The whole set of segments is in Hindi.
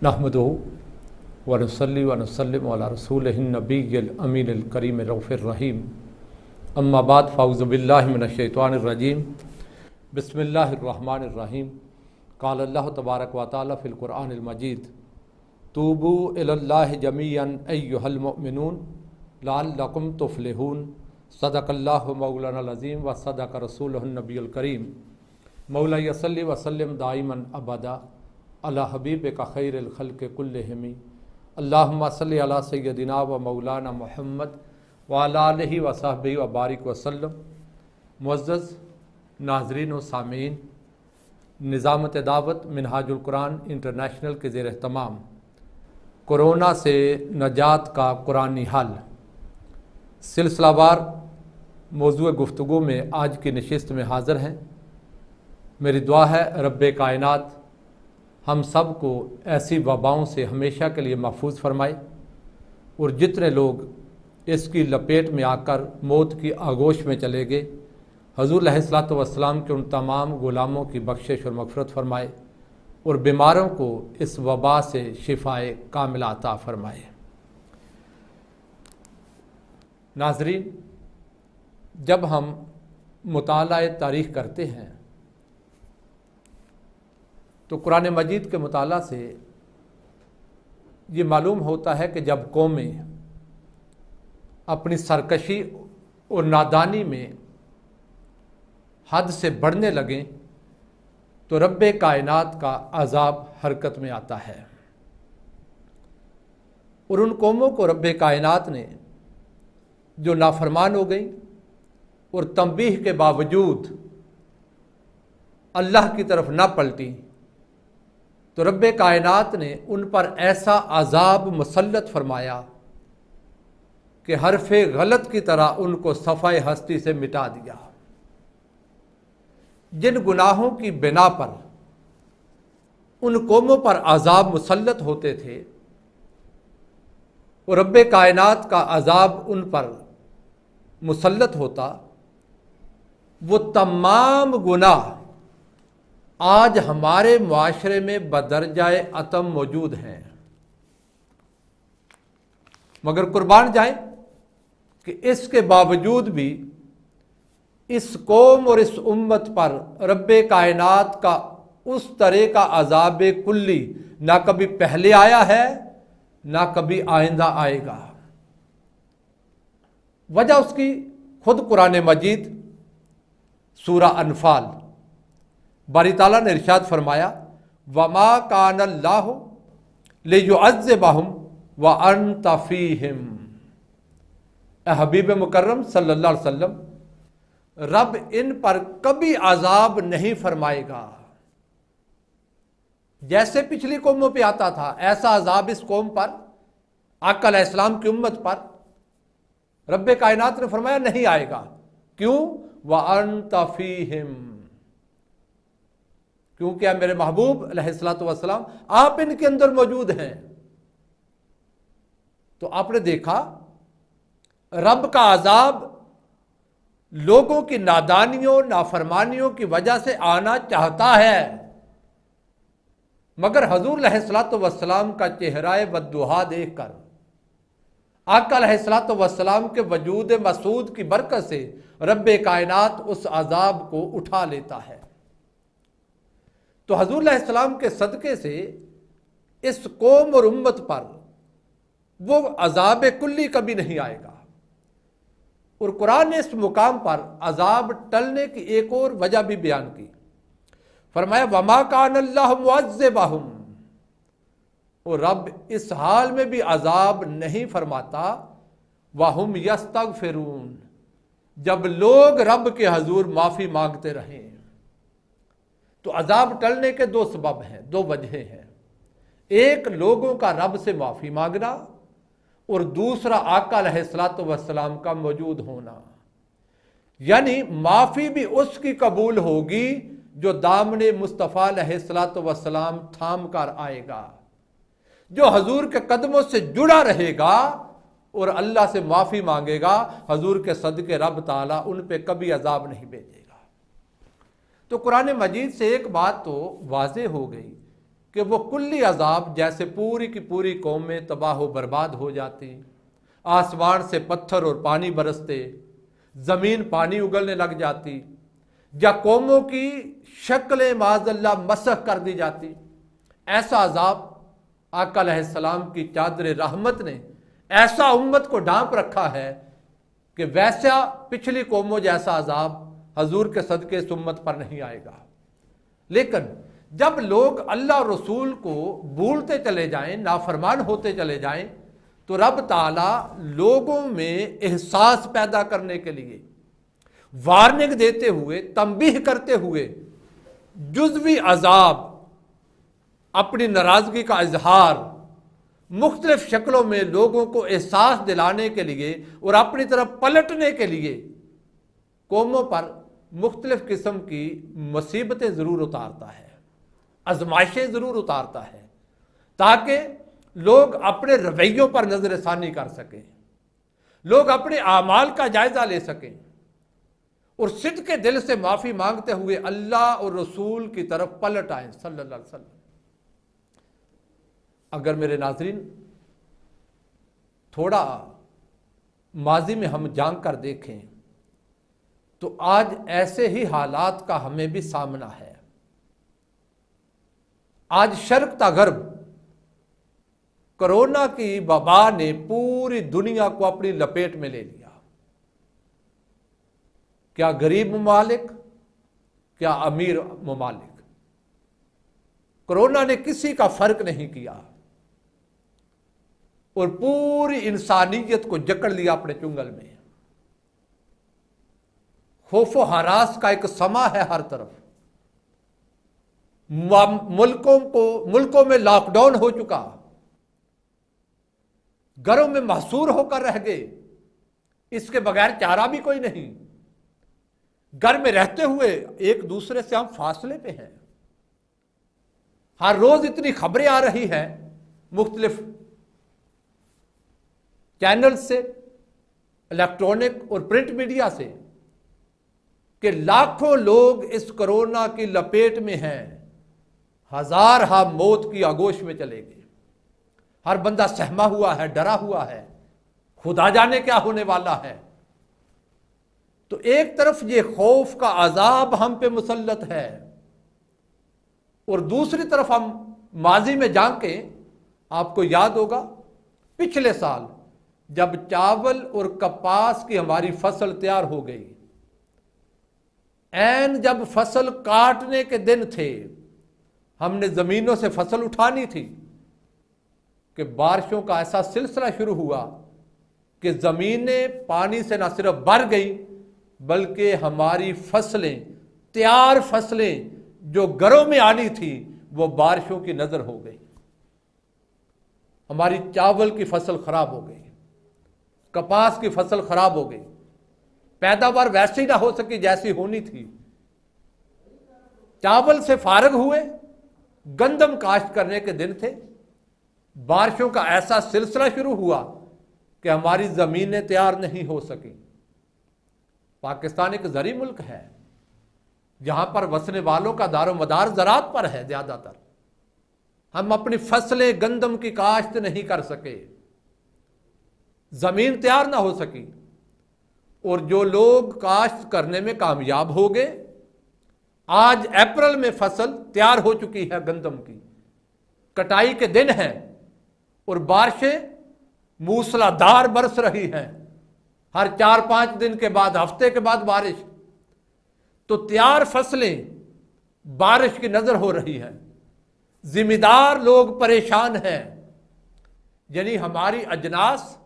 नहमदुहु व नसल्ली व नसल्लिमु अला रसूलिहिन नबिय्यिल अमीनिल करीम रऊफ़िर रहीम अम्मा बाद फ़अऊज़ु बिल्लाहि मिनश्शैतानिर रजीम बिस्मिल्लाहिर रहमानिर रहीम क़ाल अल्लाहु तबारक व तआला फ़िल क़ुरआनिल मजीद तूबू इलल्लाहि जमीअन अय्युहल मुअमिनून लअल्लकुम तुफ़्लिहून सदक़ल्लाहु मौलानाल अज़ीम व सदक़ रसूलुहुन नबियुल करीम मौला यसल्ली व सल्लिम दाइमन अबदा अला हबीबिका खैरिल खल्क़ि कुल्लिहिम अल्लाहुम्मा सल्लि अला सय्यदिना व मौलाना मुहम्मद व अला आलिहि व सहबिहि व बारिक वसल्लम। मुअज़्ज़ज़ नाज़रीन व सामीन, निज़ामत दावत मिनहाजुल कुरान इंटरनेशनल के ज़ेर एहतमाम कोरोना से नजात का कुरानी हल सिलसिलावार मौज़ूए गुफ्तगू में आज की नशिस्त में हाज़िर हैं। मेरी दुआ है रब्बे कायनात हम सब को ऐसी वबाओं से हमेशा के लिए महफूज फरमाए और जितने लोग इसकी लपेट में आकर मौत की आगोश में चले गए, हज़ूर अलैहिस्सलातु वस्सलाम के उन तमाम ग़ुलामों की बख्शिश और मग़फ़िरत फरमाए और बीमारों को इस वबा से शिफ़ाए कामिला अता फरमाए। नाज़रीन, जब हम मुताला तारीख़ करते हैं तो कुरान मजीद के मुताला से ये मालूम होता है कि जब कौमें अपनी सरकशी और नादानी में हद से बढ़ने लगें तो रब्बे कायनात का अज़ाब हरकत में आता है और उन कौमों को रब्बे कायनात ने जो नाफरमान हो गई और तंबीह के बावजूद अल्लाह की तरफ ना पलटी तो रब्बे कायनात ने उन पर ऐसा अज़ाब मुसल्लत फरमाया कि हरफ़े गलत की तरह उनको सफ़ाए हस्ती से मिटा दिया। जिन गुनाहों की बिना पर उन कौमों पर अज़ाब मुसल्लत होते थे और रब्बे कायनात का अज़ाब उन पर मुसल्लत होता, वो तमाम गुनाह आज हमारे मुआशरे में बदरजाए अतम मौजूद हैं। मगर कुर्बान जाए कि इसके बावजूद भी इस कौम और इस उम्मत पर रब्बे कायनात का उस तरह का अज़ाब कुल्ली ना कभी पहले आया है ना कभी आइंदा आएगा। वजह उसकी खुद कुरान मजीद सूरा अनफाल बारी ताला ने इरशाद फरमाया वमा कानल्लाहु लियुअज़्ज़िबहुम व अंत फ़ीहिम। हबीब मुकर्रम सल्लल्लाहु अलैहि वसल्लम, रब इन पर कभी अजाब नहीं फरमाएगा। जैसे पिछली कौमों पे आता था ऐसा अजाब इस कौम पर, आका अलैहिस्सलाम की उम्मत पर रब्बे कायनात ने फरमाया नहीं आएगा। क्यों? व अंत फ़ीहिम, क्योंकि मेरे महबूब अलैहिस्सलातु वस्सलाम आप इनके अंदर मौजूद हैं। तो आपने देखा रब का अजाब लोगों की नादानियों नाफरमानियों की वजह से आना चाहता है, मगर हजूर अलैहिस्सलातु वस्सलाम का चेहरा बद्दुहा देखकर आका अलैहिस्सलातु वस्सलाम के वजूद मसूद की बरकत से रब्बे कायनात उस अजाब को उठा लेता है। तो हजूर अलैहिस्सलाम के सदक़े से इस कौम और उम्मत पर वो अजाब कुल्ली कभी नहीं आएगा। और कुरान ने इस मुकाम पर अजाब टलने की एक और वजह भी बयान की। फरमाया वमा कानल्लाहु मुअज़्ज़िबहुम, और रब इस हाल में भी अजाब नहीं फरमाता वहुम यस्तगफिरून, जब लोग रब के हजूर माफ़ी मांगते रहें। तो अजाब टलने के दो सबब हैं, दो वजहें हैं। एक लोगों का रब से माफ़ी मांगना और दूसरा आका अलैहिस्सलातु वस्सलाम का मौजूद होना। यानी माफ़ी भी उसकी कबूल होगी जो दामने मुस्तफ़ा अलैहिस्सलातु वस्सलाम थाम कर आएगा, जो हजूर के कदमों से जुड़ा रहेगा और अल्लाह से माफ़ी मांगेगा। हजूर के सदके रब ताला उन पे कभी अजाब नहीं भेजेगा। तो कुरान मजीद से एक बात तो वाज़ेह हो गई कि वो कुल्ली अजाब, जैसे पूरी की पूरी कौमें तबाह व बर्बाद हो जाती, आसमान से पत्थर और पानी बरसते, ज़मीन पानी उगलने लग जाती, या कौमों की शक्लें माज़अल्लाह मसख कर दी जाती। ऐसा अजाब आका अलैहिस्सलाम की चादर रहमत ने ऐसा उम्मत को ढांप रखा है कि वैसा पिछली कौमों जैसा अजाब हजूर के सदके इस उम्मत पर नहीं आएगा। लेकिन जब लोग अल्लाह और रसूल को भूलते चले जाएं, नाफरमान होते चले जाएं, तो रब ताला लोगों में एहसास पैदा करने के लिए, वार्निंग देते हुए, तंबीह करते हुए, जुज़वी अजाब, अपनी नाराजगी का इजहार मुख्तलिफ शक्लों में लोगों को एहसास दिलाने के लिए और अपनी तरफ पलटने के लिए कौमों पर मुख्तलिफ किस्म की मुसीबतें ज़रूर उतारता है, आजमाइशें ज़रूर उतारता है, ताकि लोग अपने रवैयों पर नजरसानी कर सकें, लोग अपने आमाल का जायजा ले सकें और सिद्ध के दिल से माफी मांगते हुए अल्लाह और रसूल की तरफ पलट आए सल्लल्लाहु अलैहि वसल्लम। अगर मेरे नाज़रीन थोड़ा माजी में हम जान कर देखें तो आज ऐसे ही हालात का हमें भी सामना है। आज शर्क ता गर्ब, कोरोना की वबा ने पूरी दुनिया को अपनी लपेट में ले लिया। क्या गरीब ममालिक, क्या अमीर ममालिक, कोरोना ने किसी का फर्क नहीं किया और पूरी इंसानियत को जकड़ लिया अपने चुंगल में। खौफो हरास का एक समा है हर तरफ। मुल्कों में लॉकडाउन हो चुका, घरों में महसूर होकर रह गए, इसके बगैर चारा भी कोई नहीं। घर में रहते हुए एक दूसरे से हम फासले पे हैं। हर रोज इतनी खबरें आ रही हैं मुख्तलिफ चैनल से, इलेक्ट्रॉनिक और प्रिंट मीडिया से, कि लाखों लोग इस कोरोना की लपेट में हैं, हजार मौत की आगोश में चले गए। हर बंदा सहमा हुआ है, डरा हुआ है, खुदा जाने क्या होने वाला है। तो एक तरफ ये खौफ का अजाब हम पे मुसल्लत है और दूसरी तरफ हम माजी में झांके, आपको याद होगा पिछले साल जब चावल और कपास की हमारी फसल तैयार हो गई, ऐन जब फसल काटने के दिन थे, हमने जमीनों से फसल उठानी थी कि बारिशों का ऐसा सिलसिला शुरू हुआ कि जमीनें पानी से न सिर्फ भर गई बल्कि हमारी फसलें, तैयार फसलें जो घरों में आनी थी वो बारिशों की नजर हो गई। हमारी चावल की फसल खराब हो गई, कपास की फसल खराब हो गई, पैदावार वैसी ना हो सकी जैसी होनी थी। चावल से फारग हुए, गंदम काश्त करने के दिन थे, बारिशों का ऐसा सिलसिला शुरू हुआ कि हमारी जमीनें तैयार नहीं हो सकी। पाकिस्तान एक ज़री मुल्क है, जहां पर बसने वालों का दारो मदार ज़राअत पर है ज्यादातर। हम अपनी फसलें गंदम की काश्त नहीं कर सके, जमीन तैयार ना हो सकी, और जो लोग काश्त करने में कामयाब हो गए, आज अप्रैल में फसल तैयार हो चुकी है गंदम की, कटाई के दिन हैं और बारिशें मूसलाधार बरस रही हैं, हर 4-5 दिन के बाद, हफ्ते के बाद बारिश। तो तैयार फसलें बारिश की नजर हो रही हैं, जिम्मेदार लोग परेशान हैं, यानी हमारी अजनास,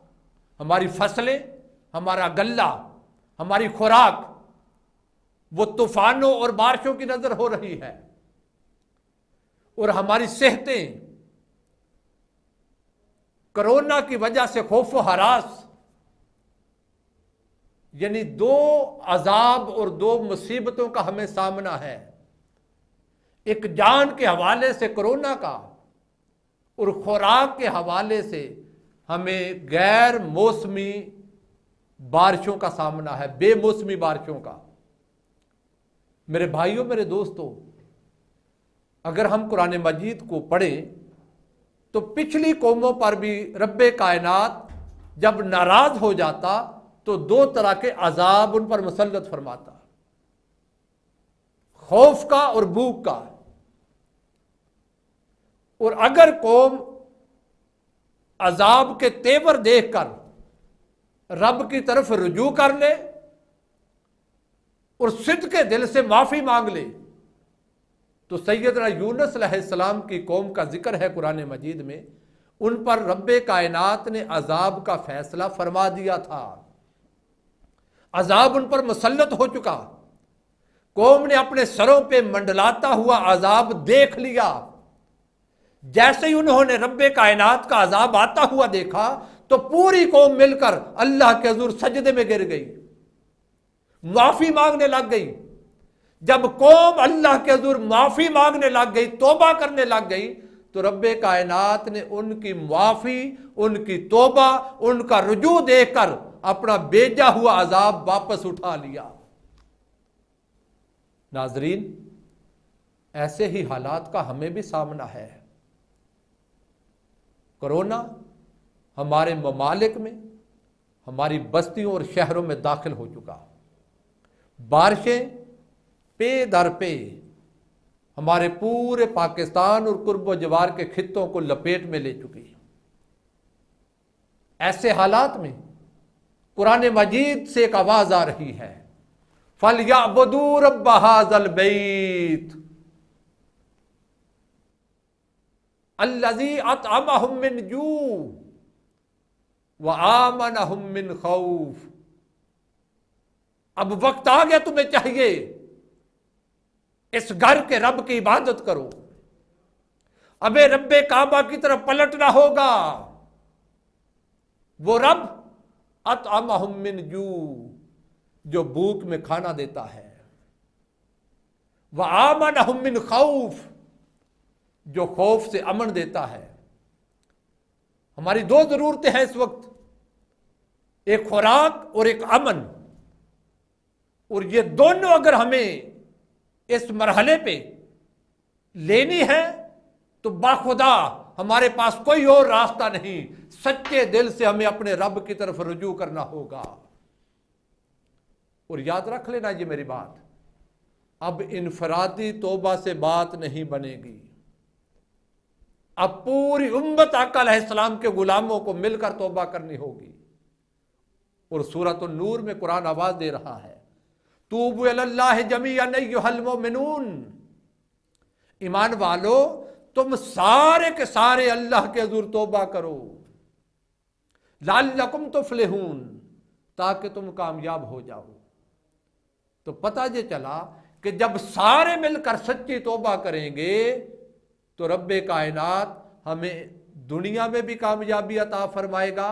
हमारी फसलें, हमारा गल्ला, हमारी खुराक वो तूफानों और बारिशों की नजर हो रही है, और हमारी सेहतें कोरोना की वजह से खौफ हरास, यानी दो अजाब और दो मुसीबतों का हमें सामना है। एक जान के हवाले से कोरोना का और खुराक के हवाले से हमें गैर मौसमी बारिशों का सामना है, बेमौसमी बारिशों का। मेरे भाइयों, मेरे दोस्तों, अगर हम कुरान मजीद को पढ़ें तो पिछली कौमों पर भी रब्बे कायनात जब नाराज हो जाता तो दो तरह के अजाब उन पर मुसल्लत फरमाता, खौफ का और भूख का। और अगर कौम अजाब के तेवर देखकर रब की तरफ रुजू कर ले और सिद्ध के दिल से माफी मांग ले, तो सैयदना यूनुस अलैहिस्सलाम की कौम का जिक्र है कुरान मजीद में, उन पर रब्बे कायनात ने अजाब का फैसला फरमा दिया था। अजाब उन पर मुसल्लत हो चुका, कौम ने अपने सरों पे मंडलाता हुआ अजाब देख लिया। जैसे ही उन्होंने रब्बे कायनात का अजाब आता हुआ देखा तो पूरी कौम मिलकर अल्लाह के हुज़ूर सजदे में गिर गई, माफी मांगने लग गई। जब कौम अल्लाह के हुज़ूर माफी मांगने लग गई, तौबा करने लग गई, तो रब्बे कायनात ने उनकी माफी, उनकी तौबा, उनका रुजू देखकर अपना भेजा हुआ अजाब वापस उठा लिया। नाजरीन, ऐसे ही हालात का हमें भी सामना है। कोरोना हमारे ममालिक में, हमारी बस्तियों और शहरों में दाखिल हो चुका। बारिशें पे दर पे हमारे पूरे पाकिस्तान और कुर्ब जवार के खित्तों को लपेट में ले चुकी। ऐसे हालात में कुरान मजीद से एक आवाज आ रही है, फलयअबुदू रब्ब हाज़ल बैत अल्लज़ी अतअमहुम मिन जू व आमनहुम मिन खौफ। अब वक्त आ गया, तुम्हें चाहिए इस घर के रब की इबादत करो। अबे रब्बे काबा की तरफ पलटना होगा। वो रब अतअमहुम मिन जू, जो भूख में खाना देता है, व आमनहुम मिन खौफ, जो खौफ से अमन देता है। हमारी दो जरूरतें हैं इस वक्त, एक खुराक और एक अमन। और ये दोनों अगर हमें इस मरहले पे लेनी है तो बाखुदा हमारे पास कोई और रास्ता नहीं, सच्चे दिल से हमें अपने रब की तरफ रुजू करना होगा। और याद रख लेना ये मेरी बात, अब इनफरादी तौबा से बात नहीं बनेगी। अब पूरी उम्मत आका अलैहिस्सलाम के गुलामों को मिलकर तौबा करनी होगी। और सूरत नूर में कुरान आवाज दे रहा है, तूबू इलल्लाहि जमीअन अय्युहल मोमिनून, ईमान वालो तुम सारे के सारे अल्लाह के हुज़ूर तौबा करो, लअल्लकुम तुफ्लिहून, ताकि तुम कामयाब हो जाओ। तो पता ये चला कि जब सारे मिलकर सच्ची तौबा करेंगे तो रब्बे कायनात हमें दुनिया में भी कामयाबी अता फरमाएगा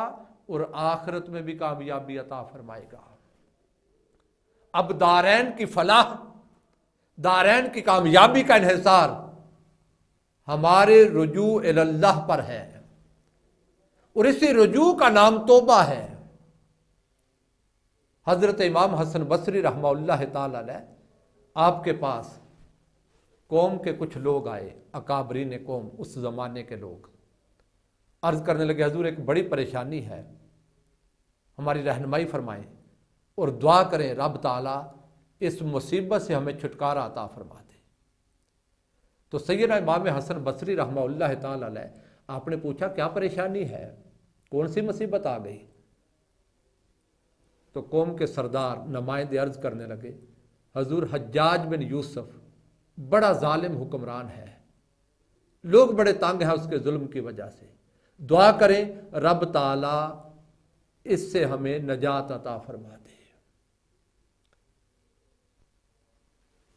और आखिरत में भी कामयाबी अता फरमाएगा। अब दारैन की फलाह, दारैन की कामयाबी का इन्हिसार हमारे रुजू इलल्लाह पर है, और इसी रुजू का नाम तौबा है। हजरत इमाम हसन बसरी रहमतुल्लाह ताला अलैह, आपके पास कौम के कुछ लोग आए, अकाबरीन कौम, उस जमाने के लोग, अर्ज करने लगे, हजूर एक बड़ी परेशानी है, हमारी रहनुमाई फरमाएं और दुआ करें रब ताला इस मुसीबत से हमें छुटकारा अता फरमा दे। तो सैयदना इमाम हसन बसरी रहमतुल्लाह ताला अलैह, आपने पूछा क्या परेशानी है, कौन सी मुसीबत आ गई? तो कौम के सरदार नुमाइंदे अर्ज करने लगे, हजूर हज्जाज बिन यूसुफ बड़ा जालिम हुक्मरान है, लोग बड़े तंग हैं उसके जुल्म की वजह से, दुआ करें रब ताला इससे हमें नजात अता फरमा दे।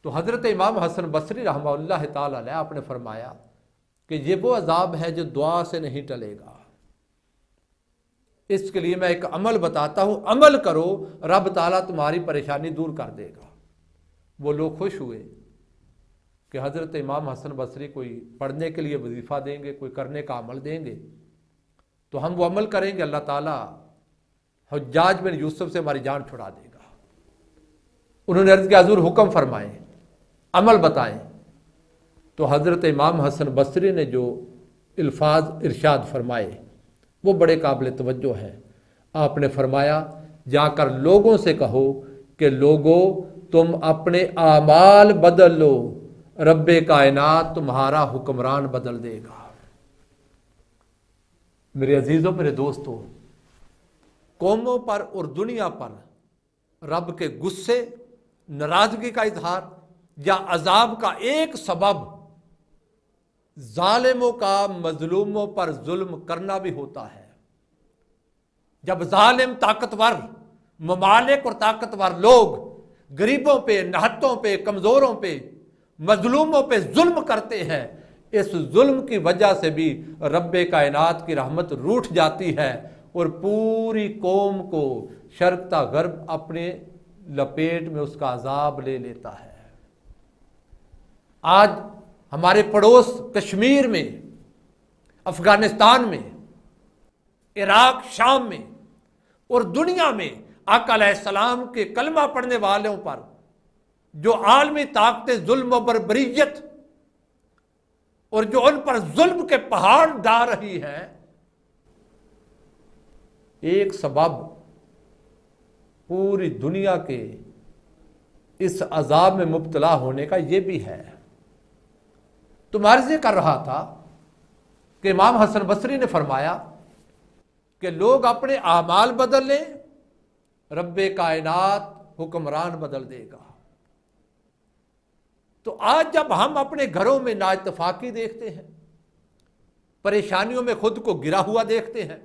तो हजरत इमाम हसन बसरी रहमतुल्लाह ताला अलैह आपने फरमाया कि ये वो अजाब है जो दुआ से नहीं टलेगा। इसके लिए मैं एक अमल बताता हूं, अमल करो, रब ताला तुम्हारी परेशानी दूर कर देगा। वो लोग खुश हुए कि हजरत इमाम हसन बसरी कोई पढ़ने के लिए वजीफा देंगे, कोई करने का अमल देंगे, तो हम वो अमल करेंगे, अल्लाह ताला हज्जाज बिन यूसुफ से हमारी जान छुड़ा देगा। उन्होंने अर्ज किया, हजूर हुक्म फरमाएं, अमल बताएं। तो हज़रत इमाम हसन बसरी ने जो अल्फाज इरशाद फरमाए वो बड़े काबिल तवज्जो हैं। आपने फरमाया, जाकर लोगों से कहो कि लोगों तुम अपने आमाल बदल लो, रब्बे कायनात तुम्हारा हुक्मरान बदल देगा। मेरे अजीजों, मेरे दोस्तों, कौमों पर और दुनिया पर रब के गुस्से, नाराजगी का इजहार या अजाब का एक सबब जालिमों का मजलूमों पर जुल्म करना भी होता है। जब जालिम ताकतवर ममालिक और ताकतवर लोग गरीबों पे, नहत्तों पे, कमजोरों पे, मजलूमों पे जुल्म करते हैं, इस जुल्म की वजह से भी रब्बे कायनात की रहमत रूठ जाती है और पूरी कौम को शर्क़ता गर्ब अपने लपेट में उसका अजाब ले लेता है। आज हमारे पड़ोस कश्मीर में, अफगानिस्तान में, इराक, शाम में और दुनिया में आका अलैहिस्सलाम के कलमा पढ़ने वालों पर जो आलमी ताकतें जुल्म और बर्बरियत और जो उन पर जुल्म के पहाड़ डाल रही हैं, एक सबब पूरी दुनिया के इस अजाब में मुब्तला होने का यह भी है। तो मैं अर्ज़ कर रहा था कि इमाम हसन बसरी ने फरमाया कि लोग अपने आमाल बदल लें, रब्बे कायनात हुक्मरान बदल देगा। तो आज जब हम अपने घरों में नाइत्तफाकी देखते हैं, परेशानियों में खुद को गिरा हुआ देखते हैं,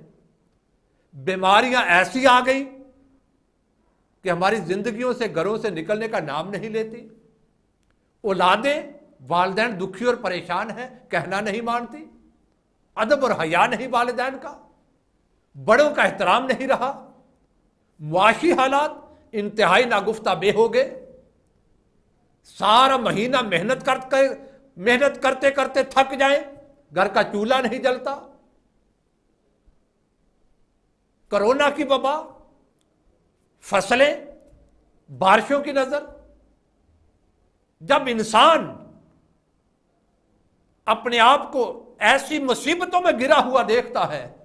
बीमारियां ऐसी आ गई कि हमारी जिंदगियों से, घरों से निकलने का नाम नहीं लेती, औलादें, वालिदैन दुखी और परेशान हैं, कहना नहीं मानती, अदब और हया नहीं वालिदैन का, बड़ों का एहतराम नहीं रहा, मुआशी हालात इंतहाई नागुफ्ता बे हो गए, सारा महीना मेहनत करते करते थक जाए, घर का चूल्हा नहीं जलता, कोरोना की वबा, फसलें, बारिशों की नजर। जब इंसान अपने आप को ऐसी मुसीबतों में गिरा हुआ देखता है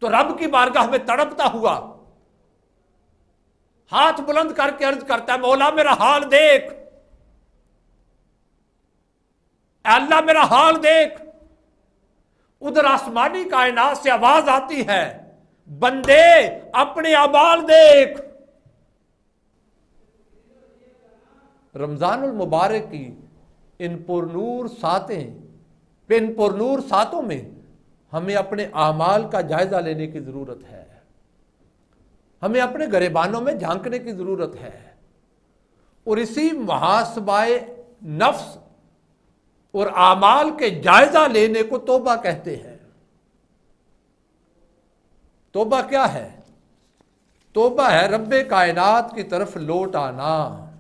तो रब की बारगाह में तड़पता हुआ हाथ बुलंद करके अर्ज करता है, मौला मेरा हाल देख, अल्लाह मेरा हाल देख। उधर आसमानी कायनात से आवाज आती है, बंदे अपने अमाल देख। रमजानुल मुबारक की इन पुरनूर सातों में हमें अपने आमाल का जायजा लेने की जरूरत है, हमें अपने गरेबानों में झांकने की जरूरत है और इसी मुहासबाए नफ्स और आमाल के जायजा लेने को तौबा कहते हैं। तौबा क्या है? तौबा है रब्बे कायनात की तरफ लौट आना,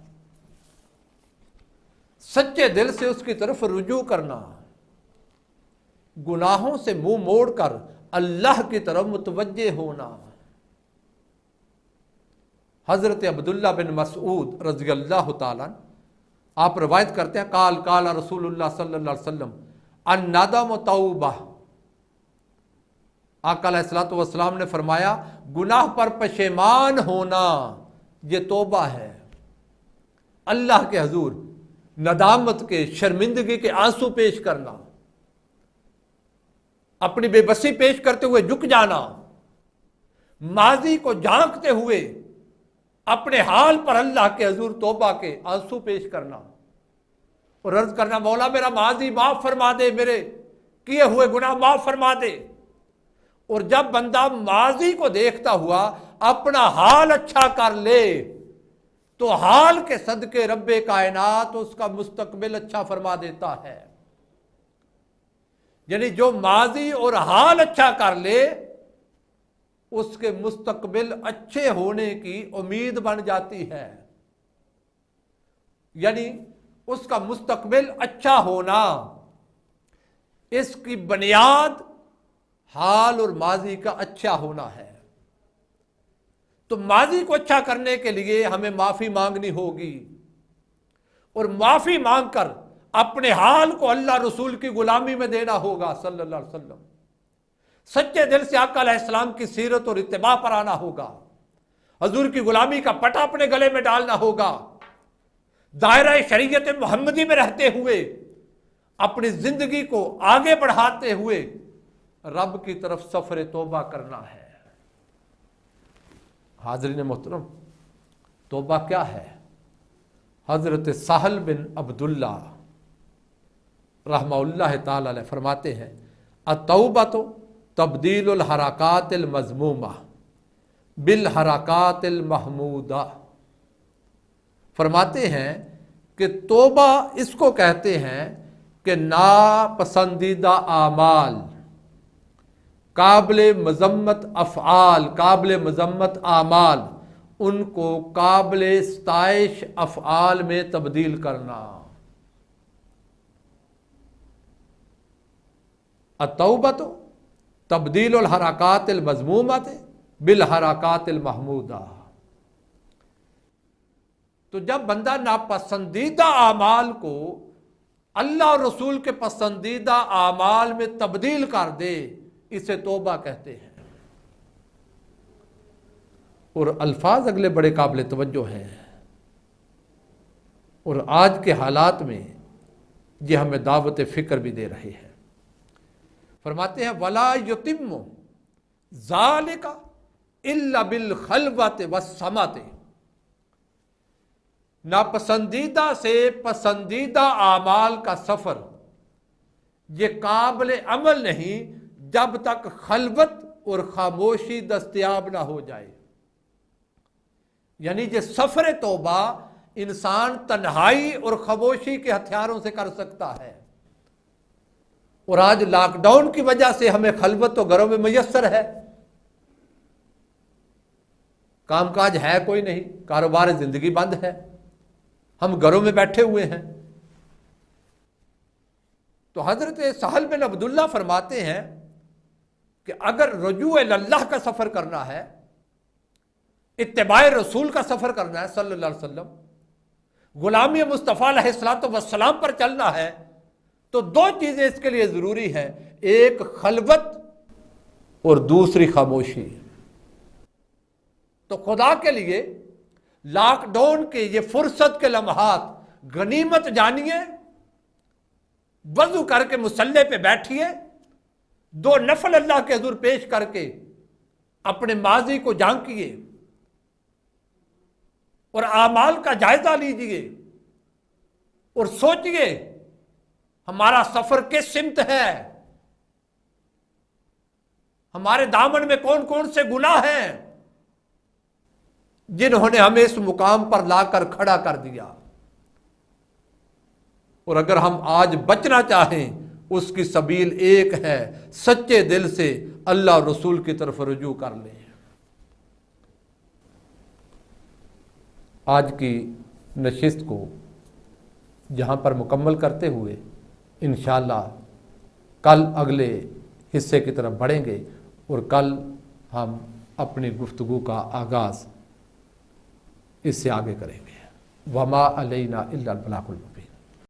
सच्चे दिल से उसकी तरफ रुजू करना, गुनाहों से मुंह मोड़कर अल्लाह की तरफ मुतवज्जे होना। हजरत अब्दुल्ला बिन मसऊद रज़ी अल्लाह तआला आप रवायत करते हैं, काल काल रसूलुल्लाह सल्लल्लाहु अलैहि वसल्लम अन्नदम तौबा। आका अलैहिस्सलातु वस्सलाम ने फरमाया, गुनाह पर पशेमान होना ये तौबा है। अल्लाह के हजूर नदामत के, शर्मिंदगी के आंसू पेश करना, अपनी बेबसी पेश करते हुए झुक जाना, माजी को झांकते हुए अपने हाल पर अल्लाह के हजूर तौबा के आंसू पेश करना और अर्ज करना, मौला मेरा माजी माफ फरमा दे, मेरे किए हुए गुनाह माफ फरमा दे। और जब बंदा माजी को देखता हुआ अपना हाल अच्छा कर ले तो हाल के सदके रब्बे कायनात उसका मुस्तकबिल अच्छा फरमा देता है। यानी जो माजी और हाल अच्छा कर ले उसके मुस्तकबिल अच्छे होने की उम्मीद बन जाती है। यानी उसका मुस्तकबिल अच्छा होना, इसकी बुनियाद हाल और माजी का अच्छा होना है। तो माजी को अच्छा करने के लिए हमें माफी मांगनी होगी और माफी मांगकर अपने हाल को अल्लाह रसूल की गुलामी में देना होगा सल्लल्लाहु अलैहि वसल्लम। सच्चे दिल से आका अलैहिस्सलाम की सीरत और इत्तिबा पर आना होगा। हजूर की गुलामी का पटा अपने गले में डालना होगा। दायरा शरीयत मोहम्मदी में रहते हुए अपनी जिंदगी को आगे बढ़ाते हुए रब की तरफ सफर तौबा करना है। हाज़रीन मोहतरम, तौबा क्या है? हजरत साहल बिन अब्दुल्ला रहमतुल्लाह ताला अलैह फरमाते हैं, अतौबा तो तब्दीलुल हरकातिल मज़मूमा बिल हरकातिल महमूदा। फरमाते हैं कि तौबा इसको कहते हैं कि नापसंदीदा आमाल, काबिल मजम्मत अफ़आल, काबिल मजम्मत आमाल, उनको काबिल स्ताइश अफ़आल में तब्दील करना। अतौबत तब्दीलुल हरकातिल मज़मूमत बिल हरकातिल महमूदा। तो जब बंदा नापसंदीदा आमाल को अल्लाह और रसूल के पसंदीदा आमाल में तब्दील कर दे, इसे तौबा कहते हैं। और अल्फाज अगले बड़े काबिल तवज्जो हैं और आज के हालात में ये हमें दावत फ़िक्र भी दे रहे हैं। फरमाते हैं वला युतिम्मु ज़ालिका इल्ला बिल खलवत वस्समत। नापसंदीदा से पसंदीदा आमाल का सफ़र ये काबिल अमल नहीं जब तक खलवत और खामोशी दस्तयाब ना हो जाए। यानी ये सफ़र तौबा इंसान तन्हाई और खामोशी के हथियारों से कर सकता है। और आज लॉकडाउन की वजह से हमें खलवत तो घरों में मैसर है, कामकाज है कोई नहीं, कारोबार जिंदगी बंद है, हम घरों में बैठे हुए हैं। तो हजरत साहल बिन अब्दुल्ला फरमाते हैं कि अगर रुजू अल्लाह का सफ़र करना है, इत्तिबाए रसूल का सफ़र करना है सल्लल्लाहु अलैहि वसल्लम, गुलामी मुस्तफ़ा अलैहिस्सलातु वस्सलाम पर चलना है, तो दो चीज़ें इसके लिए ज़रूरी हैं, एक खलवत और दूसरी खामोशी। तो खुदा के लिए लॉकडाउन के ये फुर्सत के लम्हात गनीमत जानिए, वज़ू करके मुसल्ले पे बैठिए, दो नफल अल्लाह के हुज़ूर पेश करके अपने माजी को झांकिए और आमाल का जायजा लीजिए और सोचिए हमारा सफर किस सिमत है, हमारे दामन में कौन कौन से गुनाह हैं जिन्होंने हमें इस मुकाम पर लाकर खड़ा कर दिया। और अगर हम आज बचना चाहें, उसकी सबील एक है, सच्चे दिल से अल्लाह और रसूल की तरफ रुजू कर लें। आज की नशिस्त को यहाँ पर मुकम्मल करते हुए इंशाअल्लाह कल अगले हिस्से की तरफ बढ़ेंगे और कल हम अपनी गुफ्तगू का आगाज़ इससे आगे करेंगे। वमा अलैना इल्लल बलागुल मुबीन।